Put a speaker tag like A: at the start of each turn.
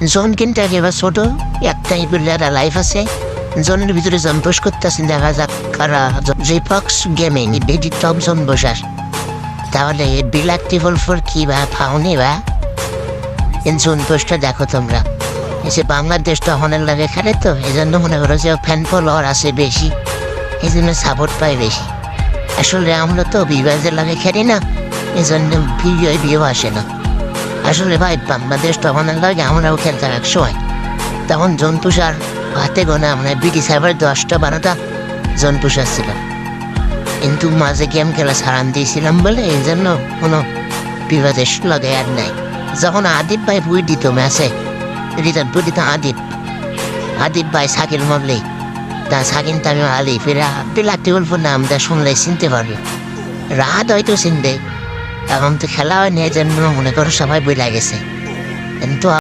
A: জন কিন্তু একেবারে ছোট, একটাই প্লেয়ার লাইফ আছে। জনের ভিতরে জন পোষ করতেছে, দেখা যাক কারা। রিপক্স গেমিং বেডি টপ জন বসার, তাহলে বিলাক্টিভল ফর কি বা ফাউনি বা জন পোস্টটা দেখো তোমরা। এসে বাংলাদেশটা হনের লাগে খেলে, তো এই জন্য মনে করো যে ফ্যান ফলোয়ার আছে বেশি, এই জন্য সাপোর্ট পাই বেশি। আসলে আমরা তো বিবাজের লাগে খেলি না, এই জন্য ভিউ আসে না। আসলে ভাই বাংলাদেশ তখন লাগে আমরাও খেলতাম এক সময়, তখন জনপুষার হাতে গোনা আমরা বিডি সার্ভার 10টা-12টা জনপুষার ছিল, কিন্তু মাঝে গেম খেলা ছাড়ান দিয়েছিলাম বলে এই জন্য কোনো বিবাদেশ লাগে আর নাই। যখন আদিব ভাই বই দিত ম্যাচে, রিটার্ন বই দিত আদিব ভাই সাকিল মবলি, তা সাকিন তামিম আলী ফিরে বিলাক্তি গল্প নামটা শুনলে চিনতে পারবে, রাত হয়তো চিনবে। এখন তো খেলা হয় না, এই জন্য মনে করো সবাই বই লাগেছে, কিন্তু